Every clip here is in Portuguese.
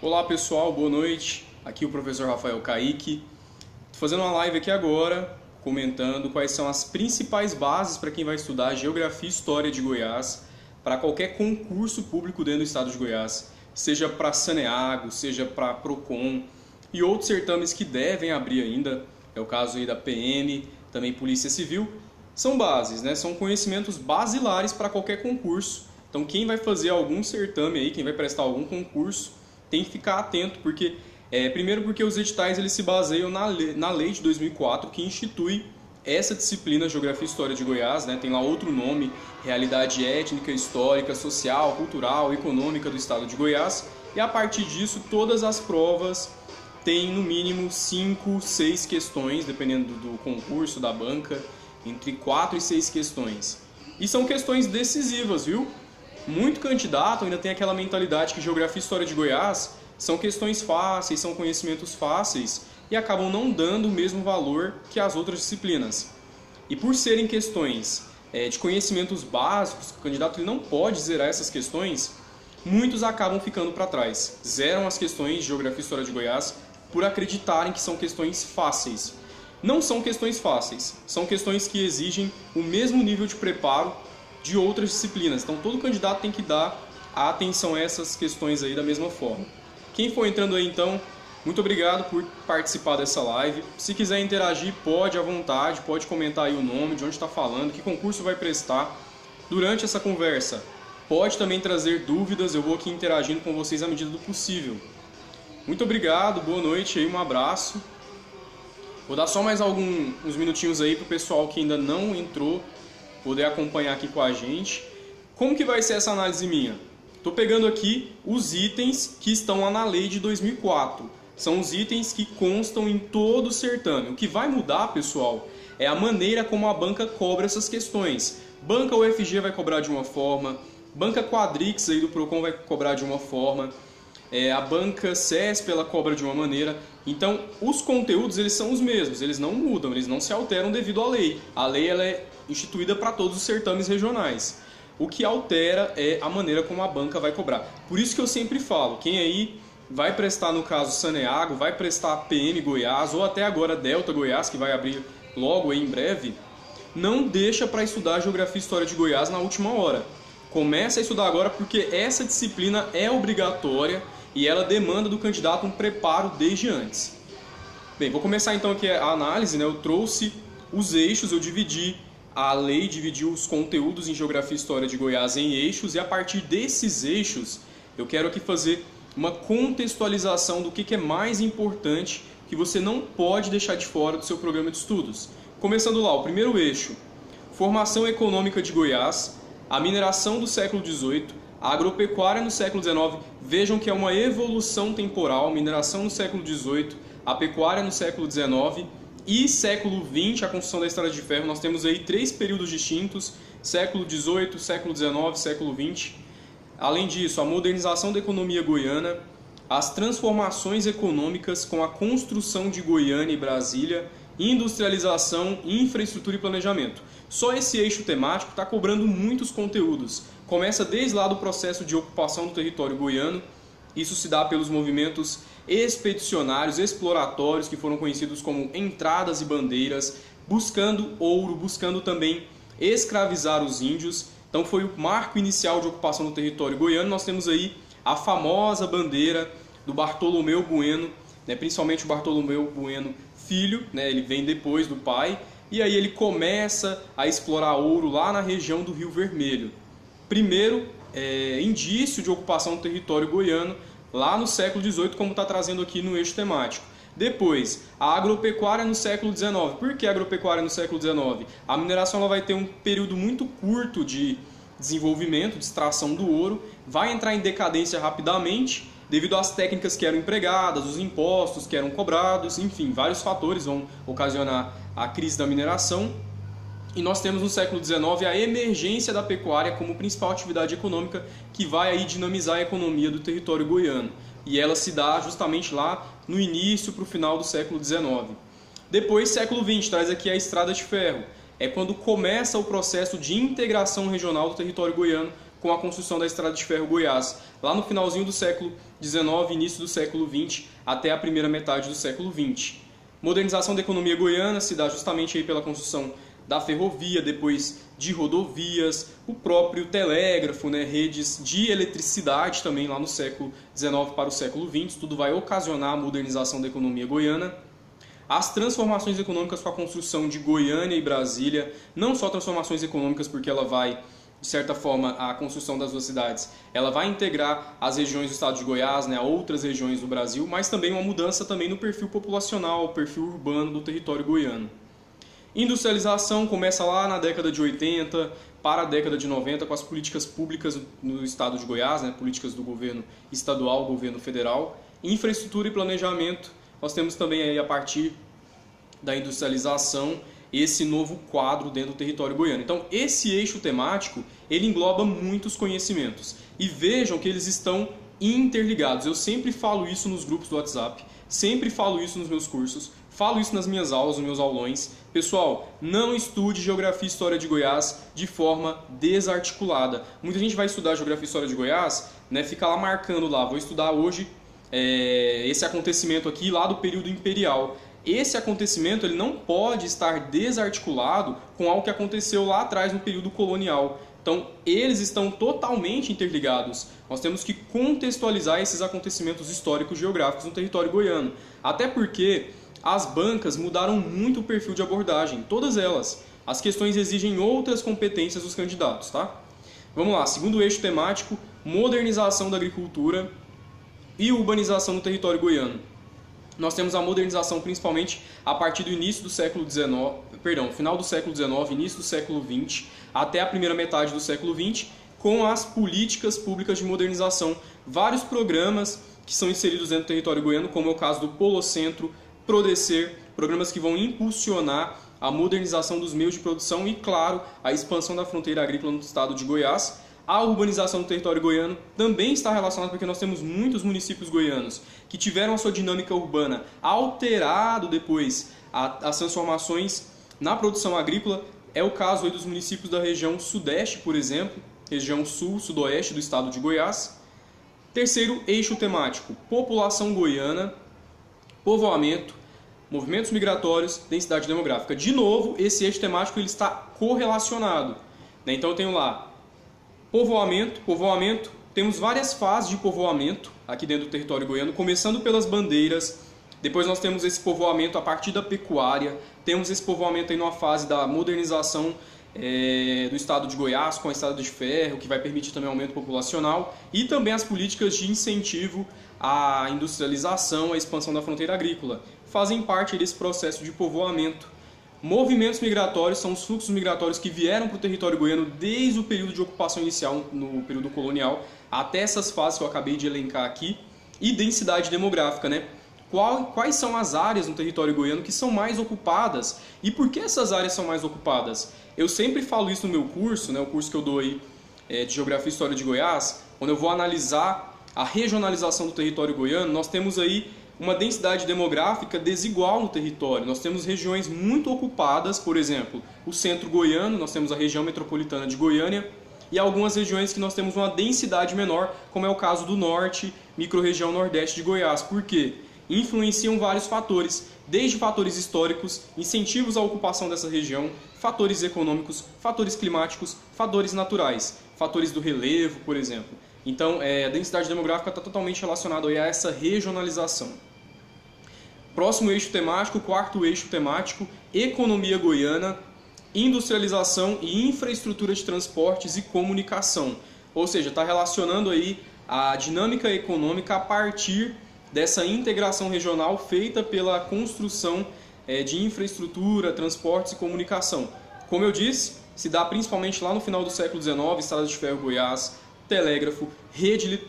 Olá pessoal, boa noite. Aqui o professor Rafael Kaique. Estou fazendo uma live aqui agora, comentando quais são as principais bases para quem vai estudar Geografia e História de Goiás para qualquer concurso público dentro do estado de Goiás, seja para Saneago, seja para Procon e outros certames que devem abrir ainda, é o caso aí da PM, também Polícia Civil. São bases, né? São conhecimentos basilares para qualquer concurso. Então quem vai fazer algum certame aí, quem vai prestar algum concurso, tem que ficar atento, porque primeiro porque os editais eles se baseiam na lei de 2004 que institui essa disciplina Geografia e História de Goiás, né? Tem lá outro nome, Realidade Étnica, Histórica, Social, Cultural, Econômica do estado de Goiás, e a partir disso todas as provas têm no mínimo 5, 6 questões, dependendo do concurso, da banca, entre 4 e 6 questões. E são questões decisivas, viu? Muito candidato ainda tem aquela mentalidade que Geografia e História de Goiás são questões fáceis, são conhecimentos fáceis e acabam não dando o mesmo valor que as outras disciplinas. E por serem questões de conhecimentos básicos, o candidato ele não pode zerar essas questões, muitos acabam ficando para trás. Zeram as questões de Geografia e História de Goiás por acreditarem que são questões fáceis. Não são questões fáceis, são questões que exigem o mesmo nível de preparo de outras disciplinas. Então todo candidato tem que dar atenção a essas questões aí da mesma forma. Quem for entrando aí então, muito obrigado por participar dessa live. Se quiser interagir, pode à vontade, pode comentar aí o nome, de onde está falando, que concurso vai prestar. Durante essa conversa, pode também trazer dúvidas, eu vou aqui interagindo com vocês à medida do possível. Muito obrigado, boa noite aí, um abraço. Vou dar só mais uns minutinhos aí para o pessoal que ainda não entrou poder acompanhar aqui com a gente. Como que vai ser essa análise minha? Estou pegando aqui os itens que estão lá na lei de 2004. São os itens que constam em todo o certame. O que vai mudar, pessoal, é a maneira como a banca cobra essas questões. Banca UFG vai cobrar de uma forma, banca Quadrix aí do Procon vai cobrar de uma forma, a banca CESP ela cobra de uma maneira. Então, os conteúdos eles são os mesmos, eles não mudam, eles não se alteram devido à lei. A lei ela é instituída para todos os certames regionais. O que altera é a maneira como a banca vai cobrar. Por isso que eu sempre falo, quem aí vai prestar no caso Saneago, vai prestar PM Goiás ou até agora Delta Goiás, que vai abrir logo aí em breve, não deixa para estudar Geografia e História de Goiás na última hora. Começa a estudar agora porque essa disciplina é obrigatória e ela demanda do candidato um preparo desde antes. Bem, vou começar então aqui a análise, né? Eu trouxe os eixos, eu dividi a lei, dividiu os conteúdos em Geografia e História de Goiás em eixos e a partir desses eixos eu quero aqui fazer uma contextualização do que é mais importante que você não pode deixar de fora do seu programa de estudos. Começando lá, o primeiro eixo, formação econômica de Goiás, a mineração do século XVIII, a agropecuária no século XIX, vejam que é uma evolução temporal, mineração no século XVIII, a pecuária no século XIX e século XX, a construção da estrada de ferro. Nós temos aí 3 períodos distintos, século XVIII, século XIX, século XX. Além disso, a modernização da economia goiana, as transformações econômicas com a construção de Goiânia e Brasília, industrialização, infraestrutura e planejamento. Só esse eixo temático está cobrando muitos conteúdos. Começa desde lá do processo de ocupação do território goiano. Isso se dá pelos movimentos expedicionários, exploratórios, que foram conhecidos como entradas e bandeiras, buscando ouro, buscando também escravizar os índios. Então foi o marco inicial de ocupação do território goiano. Nós temos aí a famosa bandeira do Bartolomeu Bueno, né, principalmente o Bartolomeu Bueno filho, né, ele vem depois do pai, e aí ele começa a explorar ouro lá na região do Rio Vermelho. Primeiro indício de ocupação do território goiano, lá no século XVIII, como está trazendo aqui no eixo temático. Depois, a agropecuária no século XIX. Por que a agropecuária no século XIX? A mineração ela vai ter um período muito curto de desenvolvimento, de extração do ouro, vai entrar em decadência rapidamente, devido às técnicas que eram empregadas, os impostos que eram cobrados, enfim, vários fatores vão ocasionar a crise da mineração. E nós temos no século XIX a emergência da pecuária como principal atividade econômica que vai aí dinamizar a economia do território goiano. E ela se dá justamente lá no início para o final do século XIX. Depois, século XX, traz aqui a estrada de ferro. É quando começa o processo de integração regional do território goiano com a construção da Estrada de Ferro Goiás, lá no finalzinho do século XIX, início do século XX, até a primeira metade do século XX. Modernização da economia goiana se dá justamente aí pela construção da ferrovia, depois de rodovias, o próprio telégrafo, né, redes de eletricidade também lá no século XIX para o século XX, tudo vai ocasionar a modernização da economia goiana. As transformações econômicas com a construção de Goiânia e Brasília, não só transformações econômicas porque ela vai, de certa forma, a construção das duas cidades, ela vai integrar as regiões do estado de Goiás, né, a outras regiões do Brasil, mas também uma mudança também no perfil populacional, perfil urbano do território goiano. Industrialização começa lá na década de 80 para a década de 90 com as políticas públicas no estado de Goiás, né, políticas do governo estadual, governo federal. Infraestrutura e planejamento, nós temos também aí a partir da industrialização esse novo quadro dentro do território goiano. Então esse eixo temático ele engloba muitos conhecimentos e vejam que eles estão interligados. Eu sempre falo isso nos grupos do WhatsApp, sempre falo isso nos meus cursos, falo isso nas minhas aulas, nos meus aulões. Pessoal, não estude Geografia e História de Goiás de forma desarticulada. Muita gente vai estudar Geografia e História de Goiás, né, fica lá marcando lá, vou estudar hoje esse acontecimento aqui lá do período imperial. Esse acontecimento ele não pode estar desarticulado com algo que aconteceu lá atrás no período colonial. Então, eles estão totalmente interligados. Nós temos que contextualizar esses acontecimentos históricos geográficos no território goiano. Até porque as bancas mudaram muito o perfil de abordagem, todas elas. As questões exigem outras competências dos candidatos, tá? Vamos lá, segundo eixo temático, modernização da agricultura e urbanização no território goiano. Nós temos a modernização principalmente a partir do início do século XIX, final do século XIX, início do século XX, até a primeira metade do século XX, com as políticas públicas de modernização. Vários programas que são inseridos dentro do território goiano, como é o caso do Polocentro, Prodescer, programas que vão impulsionar a modernização dos meios de produção e, claro, a expansão da fronteira agrícola no estado de Goiás. A urbanização do território goiano também está relacionada porque nós temos muitos municípios goianos que tiveram a sua dinâmica urbana alterado depois as transformações na produção agrícola. É o caso aí dos municípios da região sudeste, por exemplo, região sul, sudoeste do estado de Goiás. Terceiro eixo temático, população goiana, povoamento, movimentos migratórios, densidade demográfica. De novo, esse eixo temático ele está correlacionado, né? Então eu tenho lá povoamento, temos várias fases de povoamento aqui dentro do território goiano, começando pelas bandeiras, depois nós temos esse povoamento a partir da pecuária, temos esse povoamento aí numa fase da modernização do estado de Goiás com a Estrada de Ferro, que vai permitir também aumento populacional, e também as políticas de incentivo à industrialização, à expansão da fronteira agrícola, fazem parte desse processo de povoamento. Movimentos migratórios são os fluxos migratórios que vieram para o território goiano desde o período de ocupação inicial, no período colonial, até essas fases que eu acabei de elencar aqui. E densidade demográfica, né? Quais são as áreas no território goiano que são mais ocupadas e por que essas áreas são mais ocupadas? Eu sempre falo isso no meu curso, né? O curso que eu dou aí de Geografia e História de Goiás, quando eu vou analisar a regionalização do território goiano, nós temos aí uma densidade demográfica desigual no território. Nós temos regiões muito ocupadas, por exemplo, o centro goiano, nós temos a região metropolitana de Goiânia, e algumas regiões que nós temos uma densidade menor, como é o caso do norte, microrregião nordeste de Goiás. Por quê? Influenciam vários fatores, desde fatores históricos, incentivos à ocupação dessa região, fatores econômicos, fatores climáticos, fatores naturais, fatores do relevo, por exemplo. Então, a densidade demográfica está totalmente relacionada a essa regionalização. Próximo eixo temático, quarto eixo temático, economia goiana, industrialização e infraestrutura de transportes e comunicação. Ou seja, está relacionando aí a dinâmica econômica a partir dessa integração regional feita pela construção de infraestrutura, transportes e comunicação. Como eu disse, se dá principalmente lá no final do século XIX, Estrada de Ferro Goiás, telégrafo, rede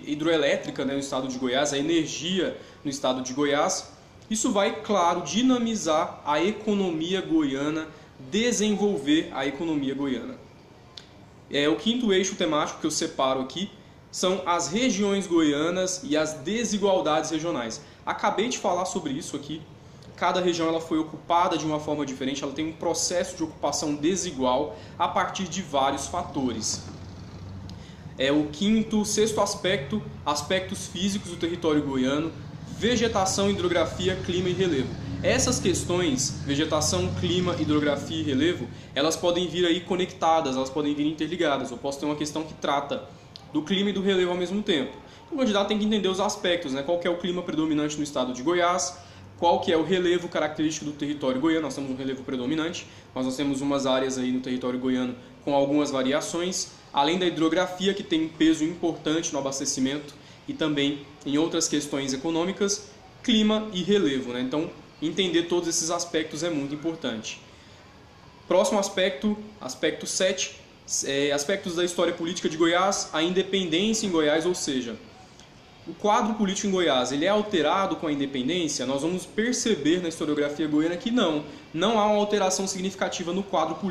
hidroelétrica, né, no estado de Goiás, a energia no estado de Goiás. Isso vai, claro, dinamizar a economia goiana, desenvolver a economia goiana. O quinto eixo temático que eu separo aqui são as regiões goianas e as desigualdades regionais. Acabei de falar sobre isso aqui. cada região ela foi ocupada de uma forma diferente, ela tem um processo de ocupação desigual a partir de vários fatores. O sexto aspecto, aspectos físicos do território goiano, vegetação, hidrografia, clima e relevo. Essas questões, vegetação, clima, hidrografia e relevo, elas podem vir aí conectadas, elas podem vir interligadas. Eu posso ter uma questão que trata do clima e do relevo ao mesmo tempo. O candidato tem que entender os aspectos, né? Qual que é o clima predominante no estado de Goiás, qual que é o relevo característico do território goiano. Nós temos um relevo predominante, mas nós temos umas áreas aí no território goiano com algumas variações, além da hidrografia, que tem um peso importante no abastecimento e também em outras questões econômicas, clima e relevo, né? Então, entender todos esses aspectos é muito importante. Próximo aspecto, aspecto 7, aspectos da história política de Goiás, a independência em Goiás, ou seja, o quadro político em Goiás ele é alterado com a independência. Nós vamos perceber na historiografia goiana que não há uma alteração significativa no quadro